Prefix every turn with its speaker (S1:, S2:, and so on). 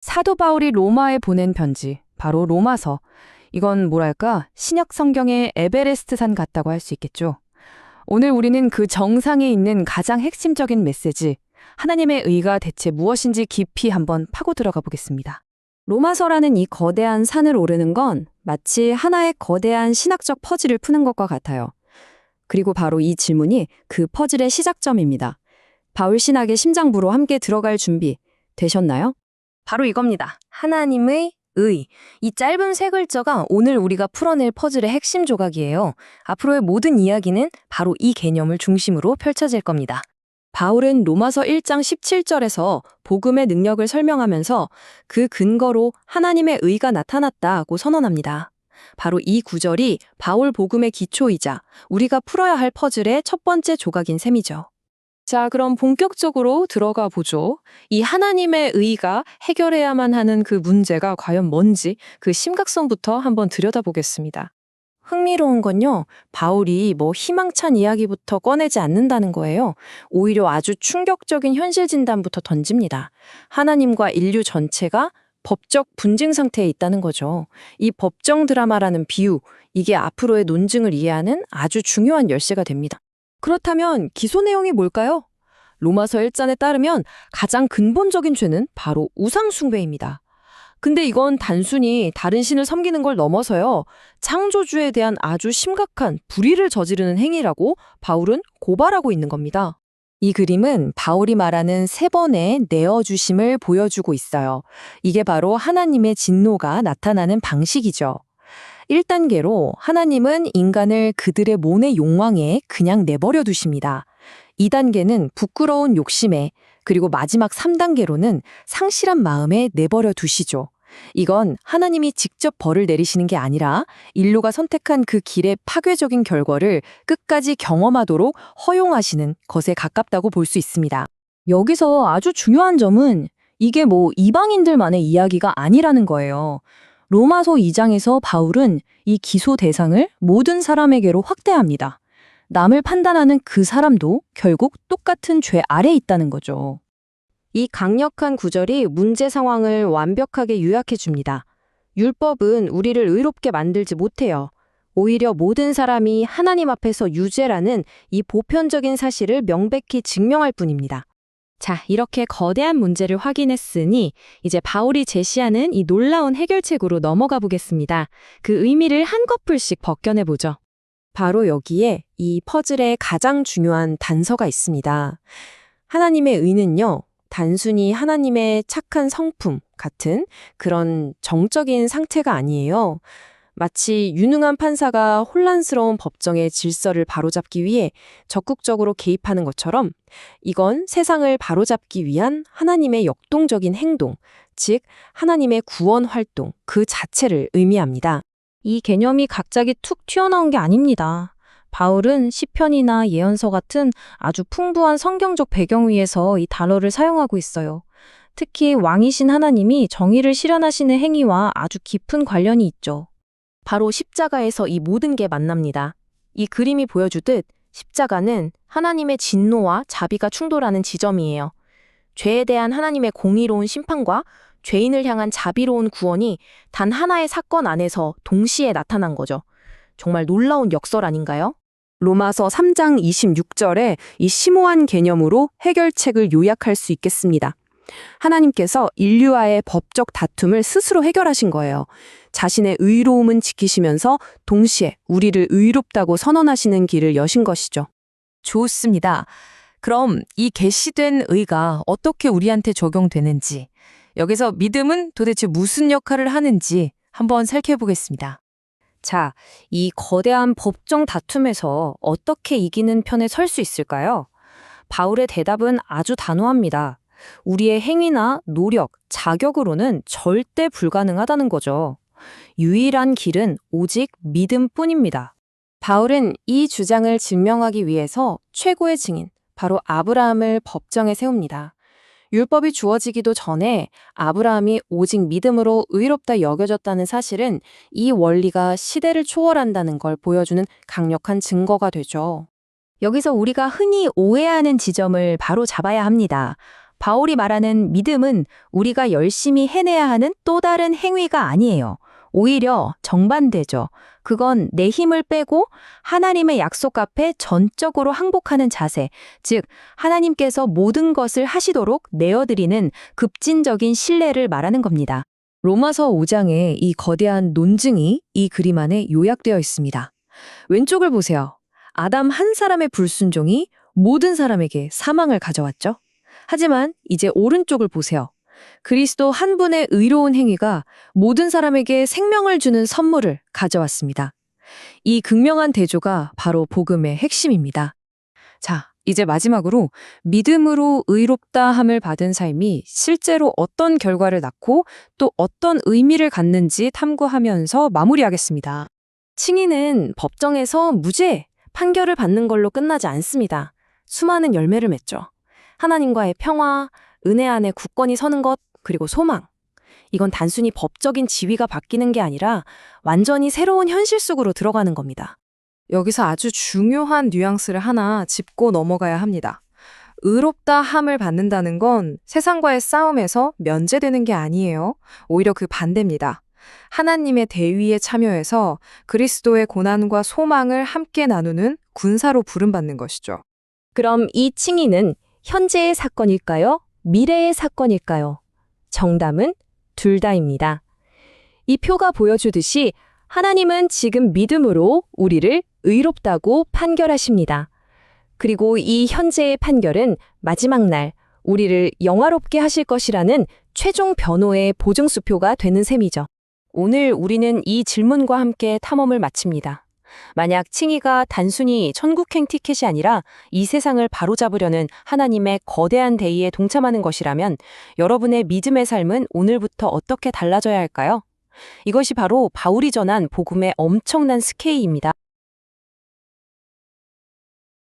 S1: 사도 바울이 로마에 보낸 편지, 바로 로마서. 이건 뭐랄까, 신약 성경의 에베레스트산 같다고 할 수 있겠죠. 오늘 우리는 그 정상에 있는 가장 핵심적인 메시지, 하나님의 의가 대체 무엇인지 깊이 한번 파고 들어가 보겠습니다.
S2: 로마서라는 이 거대한 산을 오르는 건 마치 하나의 거대한 신학적 퍼즐을 푸는 것과 같아요. 그리고 바로 이 질문이 그 퍼즐의 시작점입니다. 바울 신학의 심장부로 함께 들어갈 준비 되셨나요?
S3: 바로 이겁니다. 하나님의 의. 이 짧은 세 글자가 오늘 우리가 풀어낼 퍼즐의 핵심 조각이에요. 앞으로의 모든 이야기는 바로 이 개념을 중심으로 펼쳐질 겁니다.
S2: 바울은 로마서 1장 17절에서 복음의 능력을 설명하면서 그 근거로 하나님의 의가 나타났다고 선언합니다. 바로 이 구절이 바울 복음의 기초이자 우리가 풀어야 할 퍼즐의 첫 번째 조각인 셈이죠. 자, 그럼 본격적으로 들어가 보죠. 이 하나님의 의가 해결해야만 하는 그 문제가 과연 뭔지 그 심각성부터 한번 들여다보겠습니다. 흥미로운 건요, 바울이 희망찬 이야기부터 꺼내지 않는다는 거예요. 오히려 아주 충격적인 현실 진단부터 던집니다. 하나님과 인류 전체가 법적 분쟁 상태에 있다는 거죠. 이 법정 드라마라는 비유, 이게 앞으로의 논증을 이해하는 아주 중요한 열쇠가 됩니다. 그렇다면 기소 내용이 뭘까요? 로마서 1장에 따르면 가장 근본적인 죄는 바로 우상숭배입니다. 근데 이건 단순히 다른 신을 섬기는 걸 넘어서요, 창조주에 대한 아주 심각한 불의를 저지르는 행위라고 바울은 고발하고 있는 겁니다. 이 그림은 바울이 말하는 세 번의 내어주심을 보여주고 있어요. 이게 바로 하나님의 진노가 나타나는 방식이죠. 1단계로 하나님은 인간을 그들의 몸의 욕망에 그냥 내버려 두십니다. 2단계는 부끄러운 욕심에, 그리고 마지막 3단계로는 상실한 마음에 내버려 두시죠. 이건 하나님이 직접 벌을 내리시는 게 아니라 인류가 선택한 그 길의 파괴적인 결과를 끝까지 경험하도록 허용하시는 것에 가깝다고 볼 수 있습니다. 여기서 아주 중요한 점은 이게 이방인들만의 이야기가 아니라는 거예요. 로마서 2장에서 바울은 이 기소 대상을 모든 사람에게로 확대합니다. 남을 판단하는 그 사람도 결국 똑같은 죄 아래에 있다는 거죠. 이 강력한 구절이 문제 상황을 완벽하게 요약해 줍니다. 율법은 우리를 의롭게 만들지 못해요. 오히려 모든 사람이 하나님 앞에서 유죄라는 이 보편적인 사실을 명백히 증명할 뿐입니다. 자, 이렇게 거대한 문제를 확인했으니 이제 바울이 제시하는 이 놀라운 해결책으로 넘어가 보겠습니다. 그 의미를 한꺼풀씩 벗겨내 보죠. 바로 여기에 이 퍼즐의 가장 중요한 단서가 있습니다. 하나님의 의는요, 단순히 하나님의 착한 성품 같은 그런 정적인 상태가 아니에요. 마치 유능한 판사가 혼란스러운 법정의 질서를 바로잡기 위해 적극적으로 개입하는 것처럼 이건 세상을 바로잡기 위한 하나님의 역동적인 행동, 즉 하나님의 구원 활동 그 자체를 의미합니다. 이 개념이 갑자기 툭 튀어나온 게 아닙니다. 바울은 시편이나 예언서 같은 아주 풍부한 성경적 배경 위에서 이 단어를 사용하고 있어요. 특히 왕이신 하나님이 정의를 실현하시는 행위와 아주 깊은 관련이 있죠. 바로 십자가에서 이 모든 게 만납니다. 이 그림이 보여주듯 십자가는 하나님의 진노와 자비가 충돌하는 지점이에요. 죄에 대한 하나님의 공의로운 심판과 죄인을 향한 자비로운 구원이 단 하나의 사건 안에서 동시에 나타난 거죠. 정말 놀라운 역설 아닌가요? 로마서 3장 26절에 이 심오한 개념으로 해결책을 요약할 수 있겠습니다. 하나님께서 인류와의 법적 다툼을 스스로 해결하신 거예요. 자신의 의로움은 지키시면서 동시에 우리를 의롭다고 선언하시는 길을 여신 것이죠.
S1: 좋습니다. 그럼 이 계시된 의가 어떻게 우리한테 적용되는지, 여기서 믿음은 도대체 무슨 역할을 하는지 한번 살펴보겠습니다.
S2: 자, 이 거대한 법정 다툼에서 어떻게 이기는 편에 설 수 있을까요? 바울의 대답은 아주 단호합니다. 우리의 행위나 노력, 자격으로는 절대 불가능하다는 거죠. 유일한 길은 오직 믿음뿐입니다. 바울은 이 주장을 증명하기 위해서 최고의 증인, 바로 아브라함을 법정에 세웁니다. 율법이 주어지기도 전에 아브라함이 오직 믿음으로 의롭다 여겨졌다는 사실은 이 원리가 시대를 초월한다는 걸 보여주는 강력한 증거가 되죠. 여기서 우리가 흔히 오해하는 지점을 바로 잡아야 합니다.
S3: 바울이 말하는 믿음은 우리가 열심히 해내야 하는 또 다른 행위가 아니에요. 오히려 정반대죠. 그건 내 힘을 빼고 하나님의 약속 앞에 전적으로 항복하는 자세, 즉 하나님께서 모든 것을 하시도록 내어드리는 급진적인 신뢰를 말하는 겁니다. 로마서 5장에 이 거대한 논증이 이 그림 안에 요약되어 있습니다. 왼쪽을 보세요. 아담 한 사람의 불순종이 모든 사람에게 사망을 가져왔죠. 하지만 이제 오른쪽을 보세요. 그리스도 한 분의 의로운 행위가 모든 사람에게 생명을 주는 선물을 가져왔습니다. 이 극명한 대조가 바로 복음의 핵심입니다.
S1: 자, 이제 마지막으로 믿음으로 의롭다 함을 받은 삶이 실제로 어떤 결과를 낳고 또 어떤 의미를 갖는지 탐구하면서 마무리하겠습니다.
S3: 칭의는 법정에서 무죄 판결을 받는 걸로 끝나지 않습니다. 수많은 열매를 맺죠. 하나님과의 평화, 은혜 안에 굳건히 서는 것, 그리고 소망. 이건 단순히 법적인 지위가 바뀌는 게 아니라 완전히 새로운 현실 속으로 들어가는 겁니다.
S1: 여기서 아주 중요한 뉘앙스를 하나 짚고 넘어가야 합니다. 의롭다 함을 받는다는 건 세상과의 싸움에서 면제되는 게 아니에요. 오히려 그 반대입니다. 하나님의 대위에 참여해서 그리스도의 고난과 소망을 함께 나누는 군사로 부름받는 것이죠.
S3: 그럼 이 칭의는 현재의 사건일까요? 미래의 사건일까요? 정답은 둘 다입니다. 이 표가 보여주듯이 하나님은 지금 믿음으로 우리를 의롭다고 판결하십니다. 그리고 이 현재의 판결은 마지막 날 우리를 영화롭게 하실 것이라는 최종 변호의 보증수표가 되는 셈이죠. 오늘 우리는 이 질문과 함께 탐험을 마칩니다. 만약 칭의가 단순히 천국행 티켓이 아니라 이 세상을 바로잡으려는 하나님의 거대한 대의에 동참하는 것이라면 여러분의 믿음의 삶은 오늘부터 어떻게 달라져야 할까요? 이것이 바로 바울이 전한 복음의 엄청난 스케일입니다.